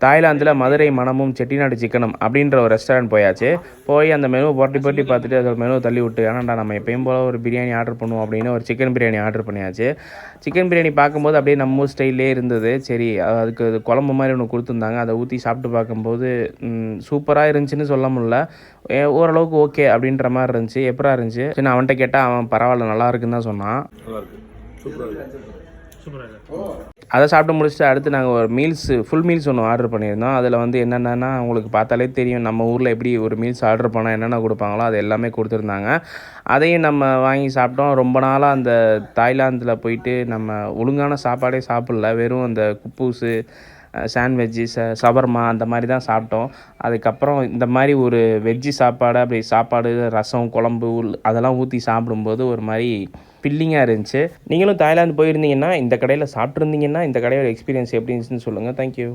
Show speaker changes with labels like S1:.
S1: தாய்லாந்தில் மதுரை மணமும் செட்டிநாடு சிக்கனும் அப்படின்ற ஒரு ரெஸ்டாரண்ட் போயாச்சு. போய் அந்த மெனுவை புரட்டி பார்த்துட்டு அதோட மெனுவை தள்ளி விட்டு, ஏன்னாண்டா நம்ம எப்பயும் போல் ஒரு பிரியாணி ஆர்டர் பண்ணுவோம் அப்படின்னு ஒரு சிக்கன் பிரியாணி ஆர்டர் பண்ணியாச்சு. சிக்கன் பிரியாணி பார்க்கும்போது அப்படியே நம்ம ஸ்டைல்லே இருந்தது. சரி, அதுக்கு குழம்பு மாதிரி ஒன்று கொடுத்துருந்தாங்க. அதை ஊற்றி சாப்பிட்டு பார்க்கும்போது சூப்பராக இருந்துச்சுன்னு சொல்ல முடியல, ஓரளவுக்கு ஓகே அப்படின்ற மாதிரி இருந்துச்சு. எப்படா இருந்துச்சு சரி, நான் அவன்கிட்ட கேட்டால் அவன் பரவாயில்ல நல்லா இருக்குன்னு தான் சொன்னான். அதை சாப்பிட்டு முடிச்சுட்டு அடுத்து நாங்கள் ஒரு ஃபுல் மீல்ஸ் ஒன்று ஆர்டர் பண்ணியிருந்தோம். அதில் வந்து என்னென்னா உங்களுக்கு பார்த்தாலே தெரியும், நம்ம ஊரில் எப்படி ஒரு மீல்ஸ் ஆர்டர் பண்ணால் என்னென்ன கொடுப்பாங்களோ அது எல்லாமே கொடுத்துருந்தாங்க. அதையும் நம்ம வாங்கி சாப்பிட்டோம். ரொம்ப நாளாக அந்த தாய்லாந்தில் போயிட்டு நம்ம ஒழுங்கான சாப்பாடே சாப்பிடல. வெறும் அந்த குப்பூஸு, சாண்ட்வெஜ்ஜு, சவர்மா அந்த மாதிரி தான் சாப்பிட்டோம். அதுக்கப்புறம் இந்த மாதிரி ஒரு வெஜ்ஜு சாப்பாடு, அப்படி சாப்பாடு, ரசம், குழம்பு அதெல்லாம் ஊற்றி சாப்பிடும்போது ஒரு மாதிரி ஃபில்லிங்காக இருந்துச்சு. நீங்களும் தாய்லாந்து போயிருந்தீங்கன்னா இந்த கடையில் சாப்பிட்ருந்தீங்கன்னா இந்த கடையோட எக்ஸ்பீரியன்ஸ் எப்படி இருந்துச்சுன்னு சொல்லுங்கள். தேங்க்யூ.